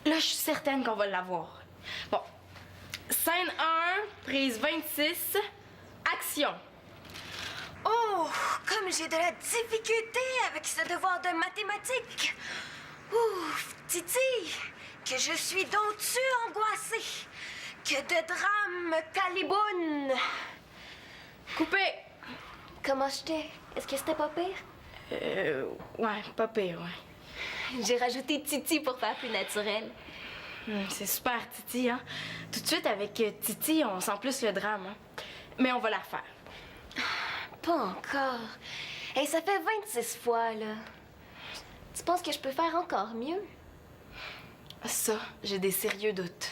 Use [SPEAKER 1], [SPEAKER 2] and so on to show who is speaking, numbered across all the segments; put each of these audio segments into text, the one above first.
[SPEAKER 1] Là, je suis certaine qu'on va l'avoir. Bon. Scène 1, prise 26, action.
[SPEAKER 2] Oh, comme j'ai de la difficulté avec ce devoir de mathématiques. Ouf, Titi, que je suis donc-tu angoissée. Que de drames me calibounent.
[SPEAKER 1] Coupé.
[SPEAKER 2] Comment j'étais? Est-ce que c'était pas pire?
[SPEAKER 1] Ouais, pas pire, ouais.
[SPEAKER 2] J'ai rajouté Titi pour faire plus naturel.
[SPEAKER 1] C'est super, Titi, hein? Tout de suite, avec Titi, on sent plus le drame, hein? Mais on va la refaire.
[SPEAKER 2] Pas encore. Hey, ça fait 26 fois, là. Tu penses que je peux faire encore mieux?
[SPEAKER 1] Ça, j'ai des sérieux doutes.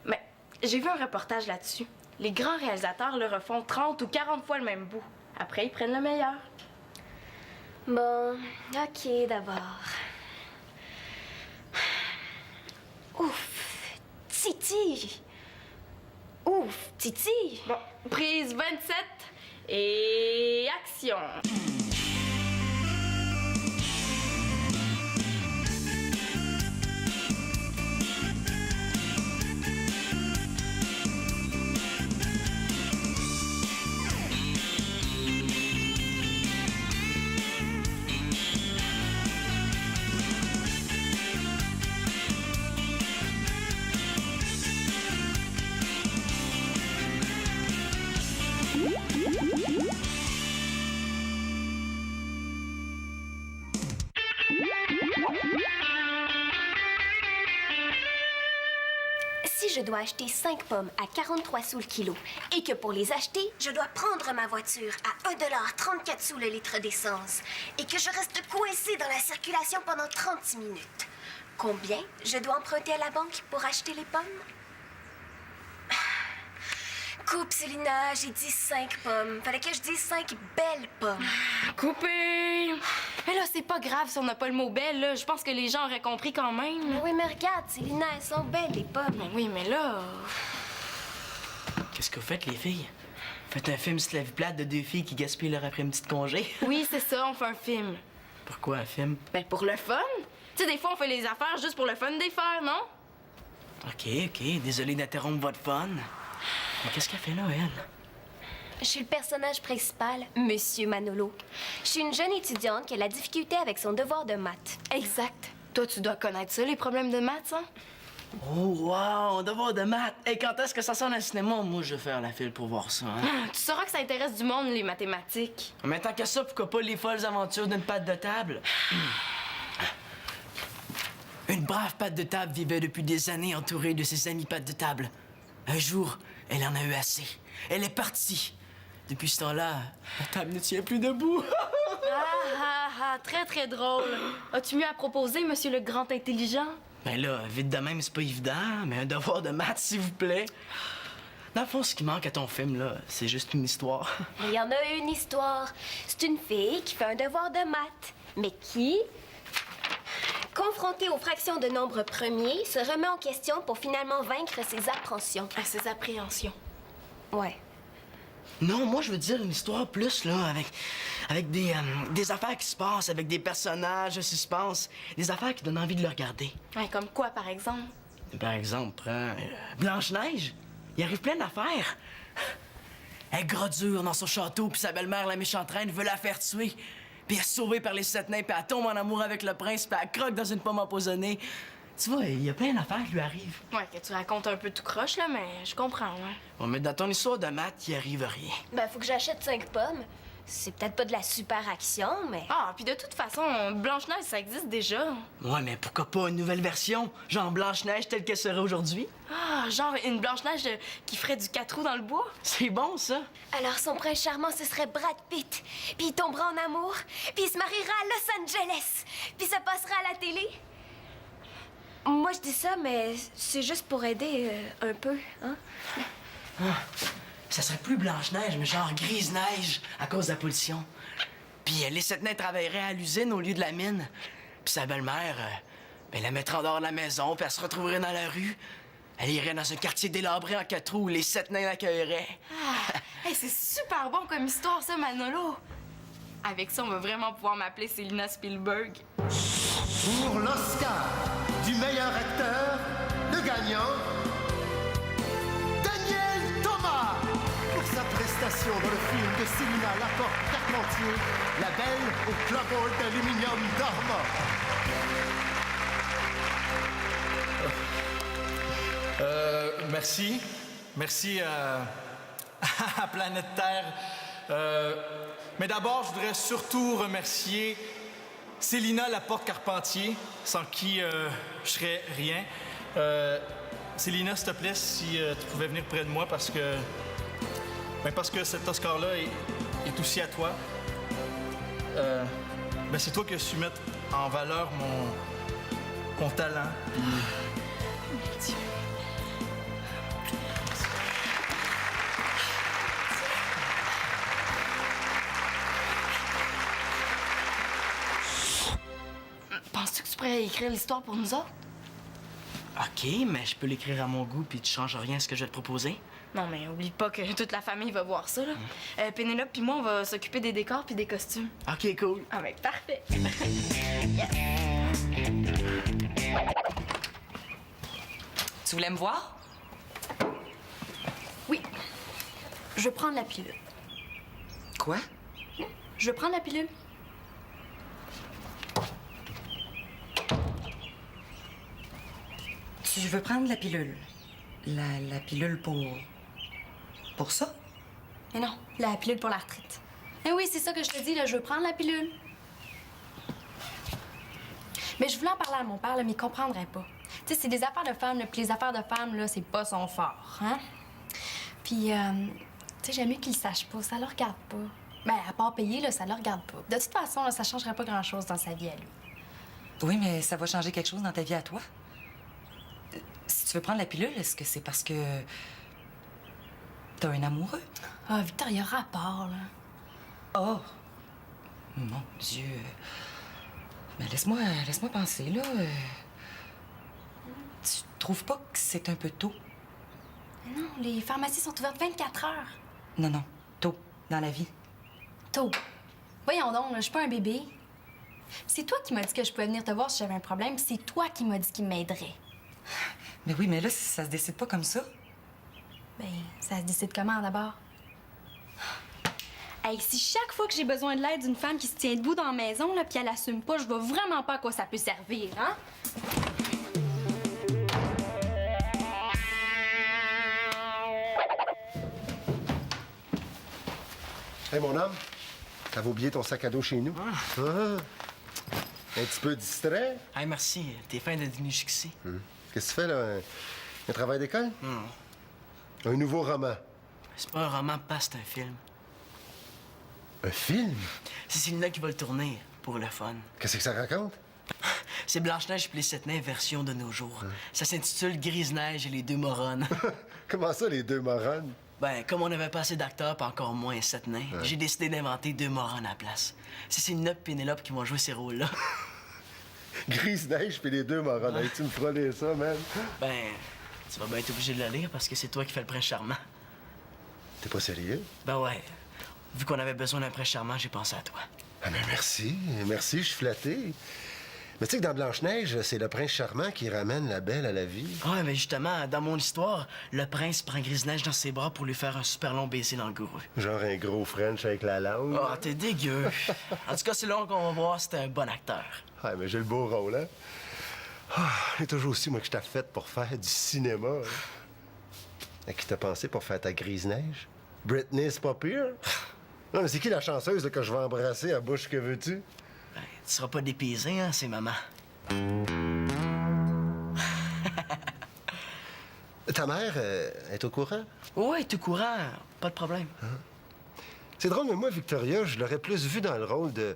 [SPEAKER 1] Mais j'ai vu un reportage là-dessus. Les grands réalisateurs le refont 30 ou 40 fois le même bout. Après, ils prennent le meilleur.
[SPEAKER 2] Bon, OK, d'abord. Ouf, Titi! Ouf, Titi!
[SPEAKER 1] Bon, prise 27 et action.
[SPEAKER 2] Si je dois acheter 5 pommes à 43 sous le kilo et que pour les acheter, je dois prendre ma voiture à 1,34 $ le litre d'essence et que je reste coincée dans la circulation pendant 36 minutes, combien je dois emprunter à la banque pour acheter les pommes? Coupe, Célina, j'ai dit 5 pommes. Fallait que je dise 5 belles pommes.
[SPEAKER 1] Coupé! Mais là, c'est pas grave si on n'a pas le mot belle, là. Je pense que les gens auraient compris quand même.
[SPEAKER 2] Oui, mais regarde, Célina, elles sont belles, les pommes.
[SPEAKER 1] Mais oui, mais là...
[SPEAKER 3] Qu'est-ce que vous faites, les filles? Faites un film sur la vie plate de deux filles qui gaspillent leur après-midi de congé?
[SPEAKER 1] Oui, c'est ça, on fait un film.
[SPEAKER 3] Pourquoi un film?
[SPEAKER 1] Ben, pour le fun. Tu sais, des fois, on fait les affaires juste pour le fun des faire, non?
[SPEAKER 3] OK, désolé d'interrompre votre fun. Mais qu'est-ce qu'elle fait là, elle?
[SPEAKER 2] Je suis le personnage principal, Monsieur Manolo. Je suis une jeune étudiante qui a la difficulté avec son devoir de maths.
[SPEAKER 1] Exact. Toi, tu dois connaître ça, les problèmes de maths, hein?
[SPEAKER 3] Oh, wow, devoir de maths! Et quand est-ce que ça sort dans le cinéma? Moi, je vais faire la file pour voir ça, hein?
[SPEAKER 1] Tu sauras que ça intéresse du monde, les mathématiques.
[SPEAKER 3] Mais tant que ça, pourquoi pas les folles aventures d'une patte de table? Une brave patte de table vivait depuis des années entourée de ses amis pattes de table. Un jour, elle en a eu assez. Elle est partie. Depuis ce temps-là, la table ne tient plus debout.
[SPEAKER 1] Très, très drôle. As-tu mieux à proposer, monsieur le grand intelligent?
[SPEAKER 3] Ben là, vite de même, c'est pas évident, mais un devoir de maths, s'il vous plaît. Dans le fond, ce qui manque à ton film, là, c'est juste une histoire.
[SPEAKER 2] Il y en a une histoire. C'est une fille qui fait un devoir de maths, mais qui, confrontée aux fractions de nombres premiers, se remet en question pour finalement vaincre ses appréhensions.
[SPEAKER 1] À ses appréhensions.
[SPEAKER 2] Ouais.
[SPEAKER 3] Non, moi, je veux dire une histoire plus, là, avec des affaires qui se passent, avec des personnages de suspense, des affaires qui donnent envie de le regarder.
[SPEAKER 1] Ouais, comme quoi, par exemple?
[SPEAKER 3] Par exemple, prends Blanche-Neige. Il arrive plein d'affaires. Elle est gros-dure dans son château, puis sa belle-mère, la méchante reine, veut la faire tuer. Puis elle est sauvée par les sept nains, puis elle tombe en amour avec le prince, puis elle croque dans une pomme empoisonnée. Tu vois, il y a plein d'affaires qui lui arrivent.
[SPEAKER 1] Ouais, que tu racontes un peu tout croche, là, mais je comprends, ouais.
[SPEAKER 3] Bon, mais dans ton histoire de maths, il arrive rien.
[SPEAKER 2] Ben, faut que j'achète 5 pommes. C'est peut-être pas de la super action, mais...
[SPEAKER 1] Ah, puis de toute façon, Blanche-Neige, ça existe déjà.
[SPEAKER 3] Ouais, mais pourquoi pas une nouvelle version? Genre Blanche-Neige telle qu'elle serait aujourd'hui?
[SPEAKER 1] Ah, genre une Blanche-Neige qui ferait du 4 roues dans le bois?
[SPEAKER 3] C'est bon, ça.
[SPEAKER 2] Alors son prince charmant, ce serait Brad Pitt. Puis il tombera en amour, puis il se mariera à Los Angeles, puis ça passera à la télé. Moi, je dis ça, mais c'est juste pour aider un peu, hein?
[SPEAKER 3] Ça serait plus Blanche-Neige, mais genre Grise-Neige, à cause de la pollution. Puis les sept nains travailleraient à l'usine au lieu de la mine. Puis sa belle-mère, ben, la mettrait en dehors de la maison, puis elle se retrouverait dans la rue. Elle irait dans un quartier délabré en 4 roues où les sept nains l'accueilleraient.
[SPEAKER 1] Ah, hey, c'est super bon comme histoire, ça, Manolo. Avec ça, on va vraiment pouvoir m'appeler Célina Spielberg.
[SPEAKER 4] Pour l'Oscar du meilleur acteur, le gagnant, Daniel Thomas, pour sa prestation dans le film de Célina Laporte-Carpentier, La Belle au clapboard d'aluminium d'Arma.
[SPEAKER 5] Merci. Merci à Planète Terre. Mais d'abord, je voudrais surtout remercier Célina Laporte-Carpentier, sans qui je serais rien. Célina, s'il te plaît, si tu pouvais venir près de moi parce que cet Oscar-là est aussi à toi. C'est toi qui as su mettre en valeur mon talent.
[SPEAKER 1] Dieu. Penses-tu que tu pourrais écrire l'histoire pour nous autres?
[SPEAKER 3] OK, mais je peux l'écrire à mon goût, puis tu changes rien à ce que je vais te proposer.
[SPEAKER 1] Non, mais oublie pas que toute la famille va voir ça, là. Pénélope puis moi, on va s'occuper des décors puis des costumes.
[SPEAKER 3] OK, cool.
[SPEAKER 1] Ah, ben, parfait.
[SPEAKER 6] Tu voulais me voir?
[SPEAKER 7] Oui. Je veux prendre la pilule.
[SPEAKER 6] Quoi?
[SPEAKER 7] Je veux prendre la pilule.
[SPEAKER 6] Tu veux prendre la pilule? La pilule pour ça?
[SPEAKER 7] Mais non, la pilule pour l'arthrite. Eh oui, c'est ça que je te dis, là, je veux prendre la pilule. Mais je voulais en parler à mon père, là, mais il comprendrait pas. Tu sais, c'est des affaires de femmes, là, puis les affaires de femmes, là, c'est pas son fort, hein? Puis, tu sais, j'aime mieux qu'il le sache pas, ça le regarde pas. Ben, à part payer, là, ça le regarde pas. De toute façon, là, ça changerait pas grand-chose dans sa vie à lui.
[SPEAKER 6] Oui, mais ça va changer quelque chose dans ta vie à toi. Si tu veux prendre la pilule, est-ce que c'est parce que t'as un amoureux?
[SPEAKER 7] Ah, Victor, il y a rapport, là.
[SPEAKER 6] Oh! Mon Dieu. Mais laisse-moi penser, là. Tu trouves pas que c'est un peu tôt?
[SPEAKER 7] Mais non, les pharmacies sont ouvertes 24 heures.
[SPEAKER 6] Non, non. Tôt. Dans la vie.
[SPEAKER 7] Tôt. Voyons donc, là, je suis pas un bébé. C'est toi qui m'as dit que je pouvais venir te voir si j'avais un problème. C'est toi qui m'as dit qu'il m'aiderait.
[SPEAKER 6] Mais oui, mais là, ça se décide pas comme ça.
[SPEAKER 7] Ben, ça se décide comment, d'abord? Hey, si chaque fois que j'ai besoin de l'aide d'une femme qui se tient debout dans la maison, là, puis elle assume pas, je vois vraiment pas à quoi ça peut servir, hein?
[SPEAKER 4] Hey, mon homme, t'avais oublié ton sac à dos chez nous? Ah. Un petit peu distrait?
[SPEAKER 3] Hey, merci. T'es fin d'être venu jusqu'ici.
[SPEAKER 4] Qu'est-ce que tu fais, là? Un travail d'école?
[SPEAKER 3] Non.
[SPEAKER 4] Un nouveau roman?
[SPEAKER 3] C'est pas un roman, pas, c'est un film.
[SPEAKER 4] Un film?
[SPEAKER 3] C'est Célina qui va le tourner, pour le fun.
[SPEAKER 4] Qu'est-ce que ça raconte?
[SPEAKER 3] C'est Blanche-Neige puis les Sept Nains version de nos jours. Ça s'intitule Grise-Neige et les deux moronnes.
[SPEAKER 4] Comment ça, les deux moronnes?
[SPEAKER 3] Ben, comme on n'avait pas assez d'acteurs, puis encore moins sept nains, j'ai décidé d'inventer deux moronnes à la place. C'est Célina et Pénélope qui vont jouer ces rôles-là.
[SPEAKER 4] Grise-Neige puis les deux moronnes. Hey, tu me feras lire ça, man?
[SPEAKER 3] Ben, tu vas bien être obligé de le lire parce que c'est toi qui fais le prince charmant.
[SPEAKER 4] T'es pas sérieux?
[SPEAKER 3] Ben ouais. Vu qu'on avait besoin d'un prince charmant, j'ai pensé à toi.
[SPEAKER 4] Ah, mais merci. Merci, je suis flatté. Mais tu sais que dans Blanche-Neige, c'est le prince charmant qui ramène la belle à la vie.
[SPEAKER 3] Ouais, mais justement, dans mon histoire, le prince prend Grise-Neige dans ses bras pour lui faire un super long baiser dans le gourou.
[SPEAKER 4] Genre un gros French avec la langue.
[SPEAKER 3] Oh, t'es dégueu. En tout cas, c'est là qu'on va voir si t'es un bon acteur.
[SPEAKER 4] Ouais, mais j'ai le beau rôle, hein? Ah, j'ai toujours aussi, moi, que je t'ai fait pour faire du cinéma. Hein? À qui t'as pensé pour faire ta Grise-Neige? Britney, c'est pas pire? Non, mais c'est qui la chanceuse là, que je vais embrasser à bouche que veux-tu?
[SPEAKER 3] Ben, tu seras pas dépaysé, hein, c'est maman.
[SPEAKER 4] Ta mère est au courant?
[SPEAKER 3] Ouais, tout courant, pas de problème.
[SPEAKER 4] C'est drôle, mais moi, Victoria, je l'aurais plus vu dans le rôle de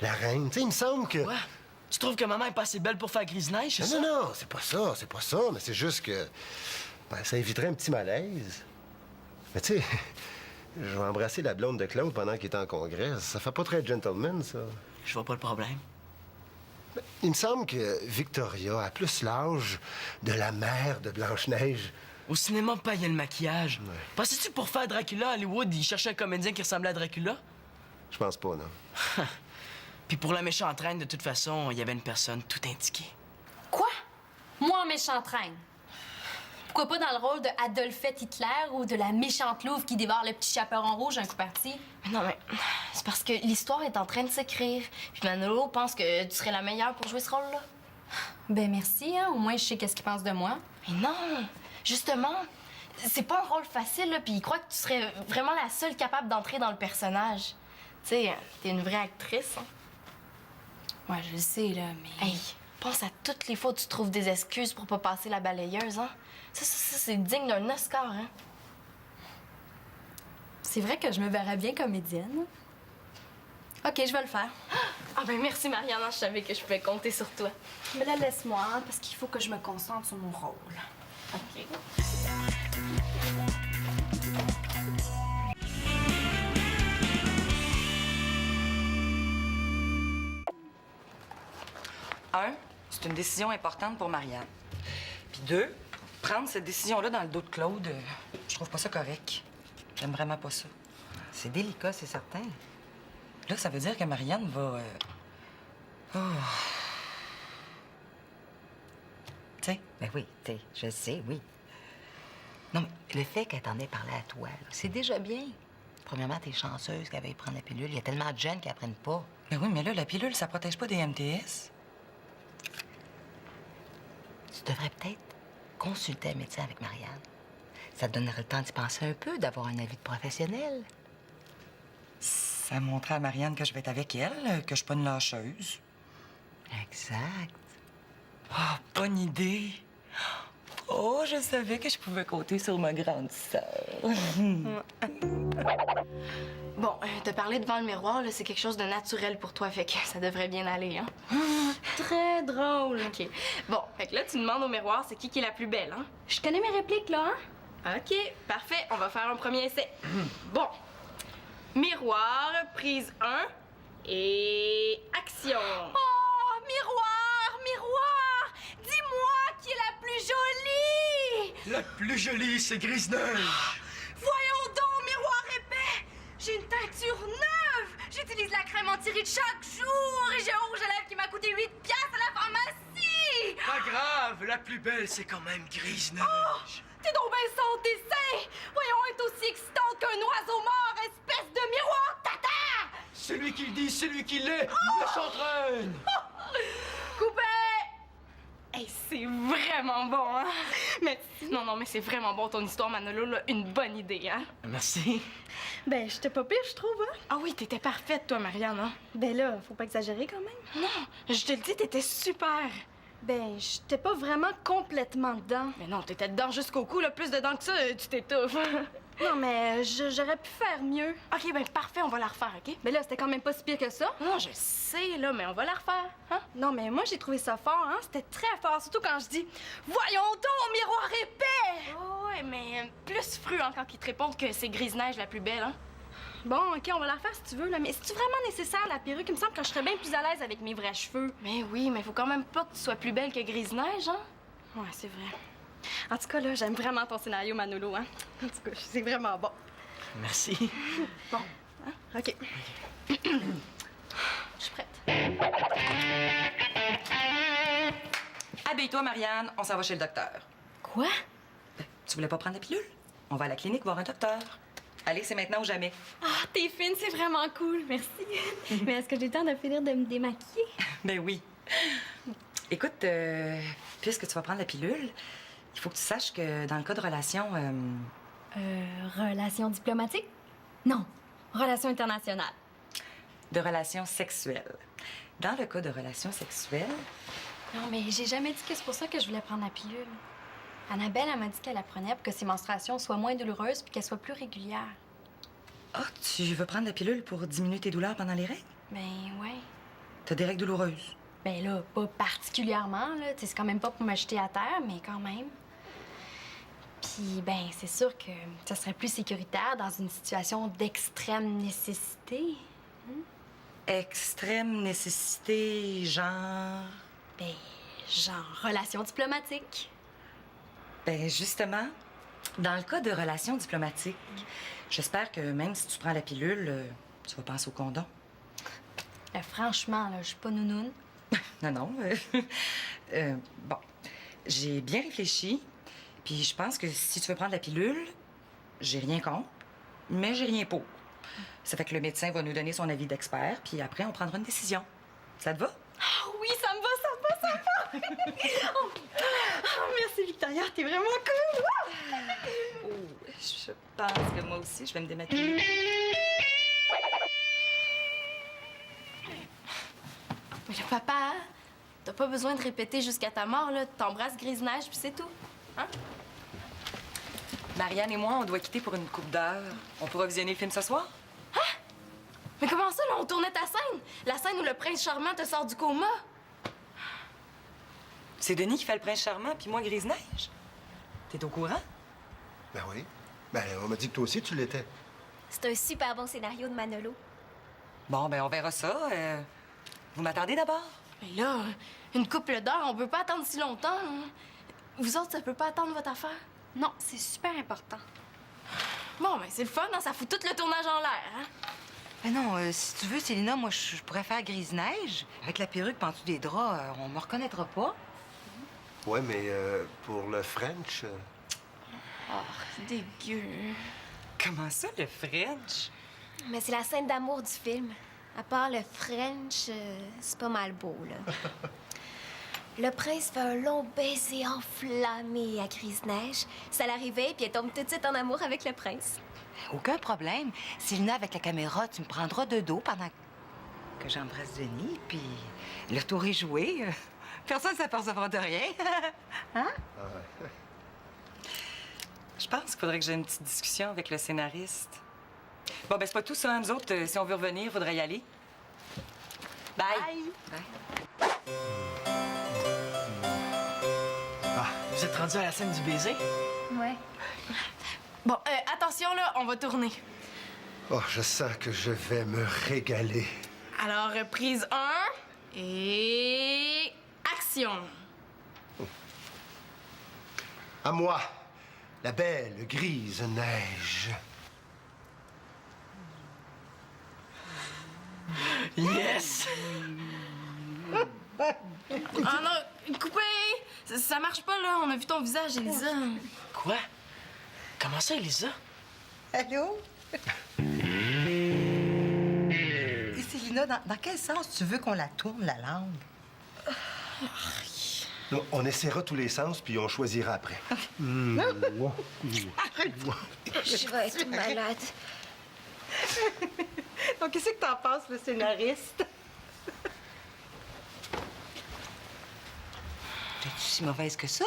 [SPEAKER 4] la reine. Tu sais, il me semble que...
[SPEAKER 3] Ouais? Tu trouves que maman est pas assez belle pour faire Grise-Neige, c'est ça?
[SPEAKER 4] Non, non, c'est pas ça, mais c'est juste que... ben, ça éviterait un petit malaise. Mais tu sais, je vais embrasser la blonde de Claude pendant qu'il est en congrès. Ça fait pas très gentleman, ça.
[SPEAKER 3] Je vois pas le problème.
[SPEAKER 4] Il me semble que Victoria a plus l'âge de la mère de Blanche-Neige.
[SPEAKER 3] Au cinéma, pas, il y a le maquillage. Pensais-tu que pour faire Dracula à Hollywood, ils cherchaient un comédien qui ressemblait à Dracula?
[SPEAKER 4] Je pense pas, non.
[SPEAKER 3] Puis pour la méchante reine, de toute façon, il y avait une personne tout indiquée.
[SPEAKER 7] Quoi? en méchante reine. Pourquoi pas dans le rôle de Adolphette Hitler ou de la méchante louve qui dévore le petit chaperon rouge un coup parti?
[SPEAKER 1] Non, mais c'est parce que l'histoire est en train de s'écrire. Puis Manolo pense que tu serais la meilleure pour jouer ce rôle-là.
[SPEAKER 7] Ben merci, hein. Au moins, je sais qu'est-ce qu'il pense de moi.
[SPEAKER 1] Mais non! Justement, c'est pas un rôle facile, là, puis il croit que tu serais vraiment la seule capable d'entrer dans le personnage. Tu sais, t'es une vraie actrice, hein?
[SPEAKER 7] Ouais, je le sais, là, mais...
[SPEAKER 1] Hey, pense à toutes les fois où tu trouves des excuses pour pas passer la balayeuse, hein? Ça, c'est digne d'un Oscar, hein?
[SPEAKER 7] C'est vrai que je me verrais bien comédienne. OK, je vais le faire.
[SPEAKER 1] Ah ben merci, Marianne, je savais que je pouvais compter sur toi.
[SPEAKER 7] Mais là, laisse-moi, hein, parce qu'il faut que je me concentre sur mon rôle.
[SPEAKER 1] OK.
[SPEAKER 6] Un, c'est une décision importante pour Marianne. Puis deux, prendre cette décision-là dans le dos de Claude, je trouve pas ça correct. J'aime vraiment pas ça.
[SPEAKER 8] C'est délicat, c'est certain.
[SPEAKER 6] Là, ça veut dire que Marianne va... Tu sais,
[SPEAKER 8] Ben oui, tu sais, je sais, oui. Non, mais le fait qu'elle t'en ait parlé à toi, là, c'est déjà bien. Premièrement, t'es chanceuse qu'elle veuille prendre la pilule. Il y a tellement de jeunes qui apprennent pas.
[SPEAKER 6] mais oui, mais là, la pilule, ça protège pas des MTS.
[SPEAKER 8] Tu devrais peut-être consulter un médecin avec Marianne. Ça te donnerait le temps d'y penser un peu, d'avoir un avis de professionnel.
[SPEAKER 6] Ça montrait à Marianne que je vais être avec elle, que je suis pas une lâcheuse.
[SPEAKER 8] Exact.
[SPEAKER 6] Oh, bonne idée. Oh, je savais que je pouvais compter sur ma grande sœur.
[SPEAKER 1] Bon, te parler devant le miroir, là, c'est quelque chose de naturel pour toi, fait que ça devrait bien aller, hein?
[SPEAKER 7] Très drôle.
[SPEAKER 1] OK. Bon, fait que là, tu demandes au miroir c'est qui est la plus belle, hein?
[SPEAKER 7] Je connais mes répliques, là, hein?
[SPEAKER 1] OK, parfait. On va faire un premier essai. Bon. Miroir, prise 1 et action.
[SPEAKER 7] Oh, miroir, miroir! Dis-moi qui est la plus jolie!
[SPEAKER 3] La plus jolie, c'est Grise-Neige.
[SPEAKER 7] Voyons donc, miroir épais! J'ai une teinture neuve! J'utilise la crème anti-rides chaque jour et j'ai un rouge à lèvres qui m'a coûté 8 piastres à la pharmacie!
[SPEAKER 3] Pas grave, la plus belle, c'est quand même Grise-Neige.
[SPEAKER 7] T'es donc bien sans dessin! Voyons, être aussi excitante qu'un oiseau mort, espèce de miroir tata!
[SPEAKER 3] Celui qui le dit, celui qui l'est, me s'entraîne.
[SPEAKER 1] Coupé! Hey, c'est vraiment bon, hein? Mais non, mais c'est vraiment bon ton histoire, Manolo, là. Une bonne idée, hein?
[SPEAKER 3] Merci.
[SPEAKER 9] Ben, j'étais pas pire, je trouve, hein?
[SPEAKER 1] Ah oui, t'étais parfaite, toi, Marianne, hein?
[SPEAKER 9] Ben là, faut pas exagérer quand même.
[SPEAKER 1] Non, je te le dis, t'étais super.
[SPEAKER 9] Ben, j'étais pas vraiment complètement dedans.
[SPEAKER 1] Mais non, t'étais dedans jusqu'au cou, là. Plus dedans que ça, tu t'étouffes.
[SPEAKER 9] Non, mais j'aurais pu faire mieux.
[SPEAKER 1] OK, ben parfait, on va la refaire, OK?
[SPEAKER 9] Mais là, c'était quand même pas si pire que ça.
[SPEAKER 1] Non, je sais, là, mais on va la refaire, hein?
[SPEAKER 9] Non, mais moi, j'ai trouvé ça fort, hein? C'était très fort, surtout quand je dis « Voyons donc, miroir épais!
[SPEAKER 1] Oh, ouais, mais plus fruant quand ils te répondent que c'est Grise-Neige la plus belle, hein? »
[SPEAKER 9] Bon, OK, on va la refaire si tu veux, là. Mais c'est-tu vraiment nécessaire, la perruque? Il me semble que je serais bien plus à l'aise avec mes vrais cheveux.
[SPEAKER 1] Mais oui, mais faut quand même pas que tu sois plus belle que Grise-Neige, hein?
[SPEAKER 9] Ouais, c'est vrai. En tout cas, là, j'aime vraiment ton scénario, Manolo, hein? En tout cas, c'est vraiment bon.
[SPEAKER 3] Merci.
[SPEAKER 9] Bon, hein? OK.
[SPEAKER 1] Je suis prête.
[SPEAKER 6] Habille-toi, Marianne, on s'en va chez le docteur.
[SPEAKER 7] Quoi?
[SPEAKER 6] Tu voulais pas prendre la pilule? On va à la clinique voir un docteur. Allez, c'est maintenant ou jamais.
[SPEAKER 7] Ah, t'es fine, c'est vraiment cool, merci. Mais est-ce que j'ai le temps de finir de me démaquiller?
[SPEAKER 6] Ben oui. Écoute, puisque tu vas prendre la pilule, il faut que tu saches que dans le cas de relation...
[SPEAKER 7] Relation diplomatique? Non, relation internationale.
[SPEAKER 6] de relations sexuelles. Dans le cas de relations sexuelles,
[SPEAKER 7] Non, mais j'ai jamais dit que c'est pour ça que je voulais prendre la pilule. Annabelle, elle m'a dit qu'elle la prenait pour que ses menstruations soient moins douloureuses puis qu'elles soient plus régulières.
[SPEAKER 6] ah, tu veux prendre la pilule pour diminuer tes douleurs pendant les règles?
[SPEAKER 7] Ben, ouais.
[SPEAKER 6] T'as des règles douloureuses.
[SPEAKER 7] Ben là, pas particulièrement, là. Tu sais, c'est quand même pas pour me jeter à terre, mais quand même. Puis, ben, c'est sûr que ça serait plus sécuritaire dans une situation d'extrême nécessité.
[SPEAKER 6] Extrême nécessité, genre...
[SPEAKER 7] Ben, genre relation diplomatique.
[SPEAKER 6] Ben justement, dans le cas de relations diplomatiques, j'espère que même si tu prends la pilule, tu vas penser au condom.
[SPEAKER 7] Franchement, là, je suis pas nounoune.
[SPEAKER 6] Non, non. Bon. j'ai bien réfléchi, puis je pense que si tu veux prendre la pilule, j'ai rien contre, mais j'ai rien pour. Ça fait que le médecin va nous donner son avis d'expert, puis après, on prendra une décision. Ça te va?
[SPEAKER 9] Ah oui, ça me va, ça me va, ça me va! Oh, merci, Victoria, t'es vraiment cool!
[SPEAKER 6] Oh, je pense que moi aussi, je vais me démaquiller.
[SPEAKER 1] Mais là, papa, t'as pas besoin de répéter jusqu'à ta mort, là. T'embrasses Grise-Neige, puis c'est tout. Hein?
[SPEAKER 6] Marianne et moi, on doit quitter pour une couple d'heures. On pourra visionner le film ce soir?
[SPEAKER 1] Mais comment ça, là, on tournait ta scène? La scène où le prince charmant te sort du coma?
[SPEAKER 6] C'est Denis qui fait le prince charmant, puis moi, Grise-Neige. T'es au courant?
[SPEAKER 4] Ben oui. Ben, on m'a dit que toi aussi, tu l'étais.
[SPEAKER 2] C'est un super bon scénario de Manolo.
[SPEAKER 6] Bon, ben on verra ça. Vous m'attendez d'abord?
[SPEAKER 1] Mais là, une couple d'heures, on peut pas attendre si longtemps. Hein. Vous autres, ça peut pas attendre votre affaire?
[SPEAKER 7] Non, c'est super important.
[SPEAKER 1] Bon, ben c'est le fun, hein? Ça fout tout le tournage en l'air, hein?
[SPEAKER 8] Ben non, si tu veux, Célina, moi, je pourrais faire Grise-Neige. Avec la perruque en dessous des draps, on me reconnaîtra pas.
[SPEAKER 4] Ouais, mais pour le French...
[SPEAKER 1] Oh, dégueu.
[SPEAKER 6] Comment ça, le French?
[SPEAKER 2] Mais c'est la scène d'amour du film. À part le French, c'est pas mal beau, là. Le prince fait un long baiser enflammé à Grise-Neige. Ça l'arrivait, puis elle tombe tout de suite en amour avec le prince.
[SPEAKER 8] Aucun problème. Célina, avec la caméra, tu me prendras de dos pendant que j'embrasse Denis, puis le tour est joué. Personne ne s'apercevra de rien. Hein?
[SPEAKER 6] Je pense qu'il faudrait que j'ai une petite discussion avec le scénariste. Bon, ben c'est pas tout ça, hein, nous autres. Si on veut revenir, il faudrait y aller. Bye! Bye.
[SPEAKER 3] Ah, vous êtes rendu à la scène du baiser?
[SPEAKER 2] Ouais.
[SPEAKER 1] Bon, attention, là, on va tourner.
[SPEAKER 4] Oh, je sens que je vais me régaler.
[SPEAKER 1] Alors, prise 1 et... action!
[SPEAKER 4] À moi, la belle grise neige.
[SPEAKER 3] Yes!
[SPEAKER 1] Ah non, coupé! Ça marche pas, là. On a vu ton visage, Elisa.
[SPEAKER 3] Quoi? Comment ça, Elisa?
[SPEAKER 8] Allô? Et Célina, dans quel sens tu veux qu'on la tourne, la langue?
[SPEAKER 4] Non, on essaiera tous les sens, puis on choisira après.
[SPEAKER 2] Je vais être malade.
[SPEAKER 8] Donc, qu'est-ce que t'en penses, le scénariste? T'es-tu si mauvaise que ça?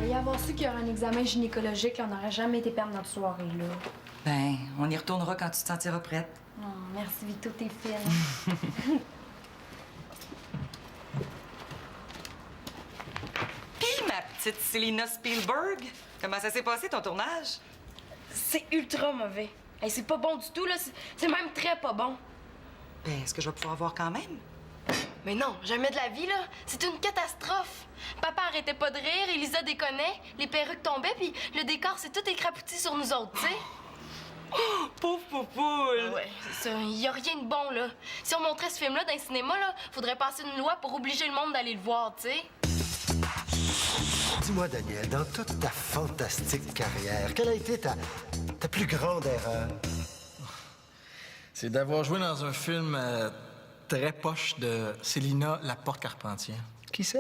[SPEAKER 7] Y avoir su qu'il y aurait un examen gynécologique, là, on n'aurait jamais été perdre notre soirée, là.
[SPEAKER 6] Ben, on y retournera quand tu te sentiras prête.
[SPEAKER 7] Oh, merci, Vito, t'es fine.
[SPEAKER 6] Puis, ma petite Célina Spielberg, comment ça s'est passé, ton tournage?
[SPEAKER 1] C'est ultra mauvais. Hey, c'est pas bon du tout, là. C'est même très pas bon.
[SPEAKER 6] Ben, est-ce que je vais pouvoir voir quand même?
[SPEAKER 1] Mais non, jamais de la vie, là. C'est une catastrophe. Papa arrêtait pas de rire, Elisa déconnait, les perruques tombaient, puis le décor s'est tout écrapouti sur nous autres, tu sais.
[SPEAKER 6] Pauvre poupoule!
[SPEAKER 1] Ouais, c'est ça. Y a rien de bon, là. Si on montrait ce film-là dans le cinéma, là, faudrait passer une loi pour obliger le monde d'aller le voir, tu sais.
[SPEAKER 4] Dis-moi, Daniel, dans toute ta fantastique carrière, quelle a été ta plus grande erreur?
[SPEAKER 5] C'est d'avoir joué dans un film très poche de Célina Laporte-Carpentier.
[SPEAKER 4] Qui ça?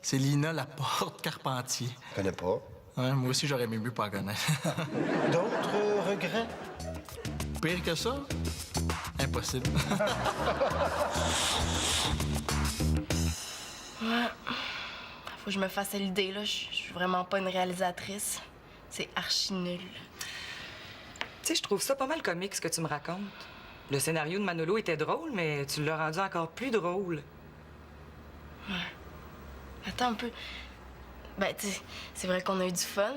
[SPEAKER 5] Célina Laporte-Carpentier.
[SPEAKER 4] Je connais pas.
[SPEAKER 5] Ouais, moi aussi, j'aurais aimé mieux pas la connaître.
[SPEAKER 4] D'autres regrets?
[SPEAKER 5] Pire que ça? Impossible.
[SPEAKER 1] Ouais. Faut que je me fasse à l'idée, là. Je suis vraiment pas une réalisatrice. C'est archi nul.
[SPEAKER 6] Tu sais, je trouve ça pas mal comique, ce que tu me racontes. Le scénario de Manolo était drôle, mais tu l'as rendu encore plus drôle.
[SPEAKER 1] Attends un peu. Ben, tu sais, c'est vrai qu'on a eu du fun.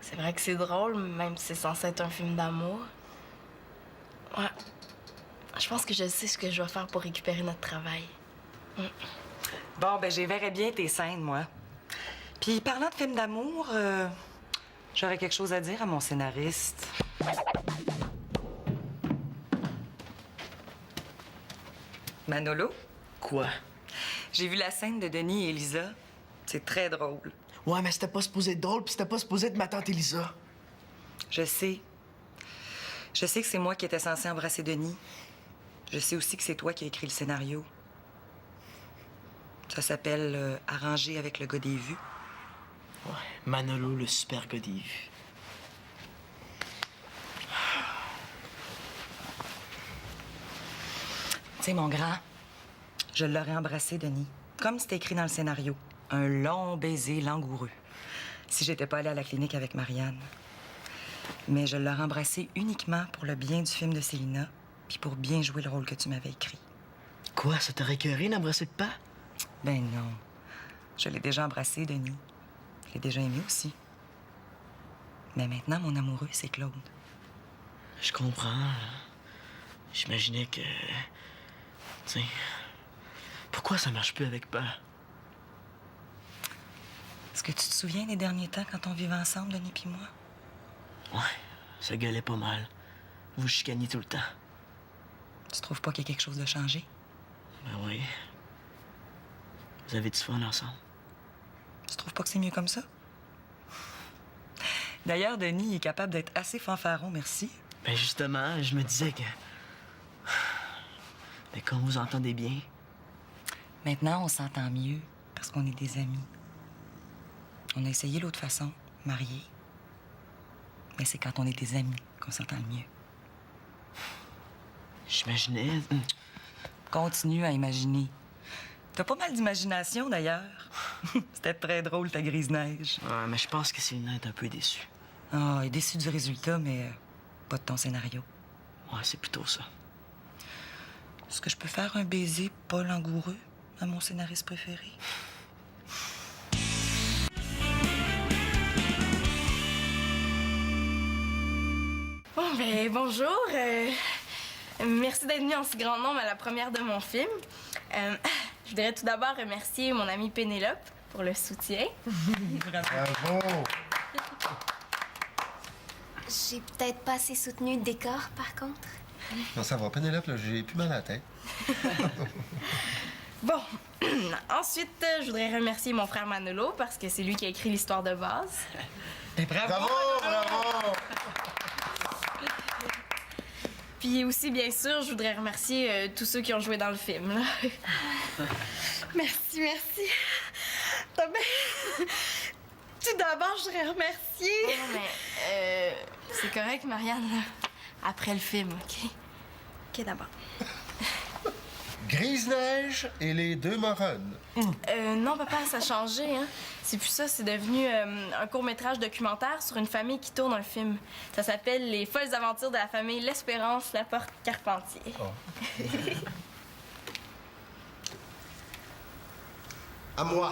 [SPEAKER 1] C'est vrai que c'est drôle, même si c'est censé être un film d'amour. Ouais. Je pense que je sais ce que je dois faire pour récupérer notre travail.
[SPEAKER 6] Bon, ben, j'y verrais bien tes scènes, moi. Puis, parlant de films d'amour, j'aurais quelque chose à dire à mon scénariste. Manolo,
[SPEAKER 3] Quoi?
[SPEAKER 6] J'ai vu la scène de Denis et Elisa. C'est très drôle.
[SPEAKER 3] Ouais, mais c'était pas supposé être drôle, puis c'était pas supposé être ma tante Elisa.
[SPEAKER 6] Je sais. Je sais que c'est moi qui étais censée embrasser Denis. Je sais aussi que c'est toi qui as écrit le scénario. Ça s'appelle Arranger avec le gars des vues.
[SPEAKER 3] Ouais, Manolo, le super gars des vues.
[SPEAKER 6] Tu sais, mon grand, je l'aurais embrassé, Denis. Comme c'était écrit dans le scénario. Un long baiser langoureux. Si j'étais pas allée à la clinique avec Marianne. Mais je l'aurais embrassé uniquement pour le bien du film de Célina, puis pour bien jouer le rôle que tu m'avais écrit.
[SPEAKER 3] Quoi, ça t'aurait écœuré d'embrasser le pas?
[SPEAKER 6] Ben non. Je l'ai déjà embrassé, Denis. Je l'ai déjà aimé aussi. Mais maintenant, mon amoureux, c'est Claude.
[SPEAKER 3] Je comprends. J'imaginais que... Tu sais... Pourquoi ça marche plus avec pas?
[SPEAKER 6] Est-ce que tu te souviens des derniers temps quand on vivait ensemble, Denis puis moi?
[SPEAKER 3] Ouais, ça gueulait pas mal. Vous chicaniez tout le temps.
[SPEAKER 6] Tu trouves pas qu'il y a quelque chose de changé?
[SPEAKER 3] Ben oui. Vous avez du fun ensemble.
[SPEAKER 6] Tu trouves pas que c'est mieux comme ça? D'ailleurs, Denis est capable d'être assez fanfaron, merci.
[SPEAKER 3] Ben justement, je me disais que... Mais quand vous entendez bien...
[SPEAKER 6] Maintenant, on s'entend mieux parce qu'on est des amis. On a essayé l'autre façon, mariés. Mais c'est quand on est des amis qu'on s'entend le mieux.
[SPEAKER 3] J'imaginais...
[SPEAKER 6] Continue à imaginer. T'as pas mal d'imagination, d'ailleurs. C'était très drôle, ta grise-neige.
[SPEAKER 3] Ouais, mais je pense que Célina est un peu déçue.
[SPEAKER 6] Ah, elle est déçue du résultat, mais pas de ton scénario.
[SPEAKER 3] Ouais, c'est plutôt ça.
[SPEAKER 6] Est-ce que je peux faire un baiser pas langoureux à mon scénariste préféré?
[SPEAKER 1] Bon, ben, bonjour. Merci d'être venu en si grand nombre à la première de mon film. Je voudrais tout d'abord remercier mon amie Pénélope pour le soutien.
[SPEAKER 4] Bravo!
[SPEAKER 2] J'ai peut-être pas assez soutenu le décor, par contre.
[SPEAKER 4] Non, ça va, Pénélope, là, j'ai plus mal à la tête.
[SPEAKER 1] Bon, ensuite, je voudrais remercier mon frère Manolo parce que c'est lui qui a écrit l'histoire de base.
[SPEAKER 4] Bravo, bravo!
[SPEAKER 1] Puis aussi, bien sûr, je voudrais remercier tous ceux qui ont joué dans le film. Là.
[SPEAKER 9] Merci, merci. T'as bien... Tout d'abord, je voudrais remercier...
[SPEAKER 1] Non, mais c'est correct, Marianne, là. Après le film, OK?
[SPEAKER 9] OK, d'abord.
[SPEAKER 4] Grise-Neige et les deux Moronnes.
[SPEAKER 1] Non, papa, ça a changé, hein? C'est plus ça, c'est devenu un court-métrage documentaire sur une famille qui tourne un film. Ça s'appelle Les folles aventures de la famille L'Espérance Laporte-Carpentier.
[SPEAKER 4] Oh. À moi,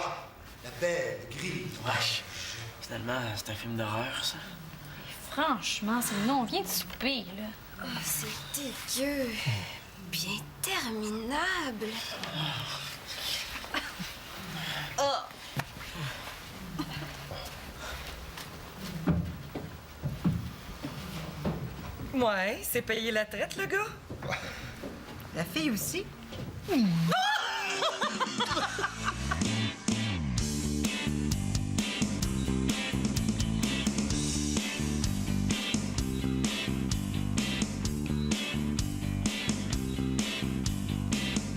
[SPEAKER 4] la belle grise.
[SPEAKER 3] Wesh. Finalement, c'est un film d'horreur, ça.
[SPEAKER 7] Franchement, c'est le nom, on vient de souper, là.
[SPEAKER 2] Oh, c'est dégueu. Bien terminable.
[SPEAKER 6] Ouais, c'est payer la traite, le gars.
[SPEAKER 8] La fille aussi.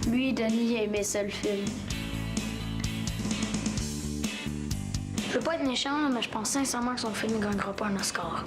[SPEAKER 10] Lui, Denis, aimait ça, le film. Je veux pas être méchant, là, mais je pense sincèrement que son film ne gagnera pas un Oscar.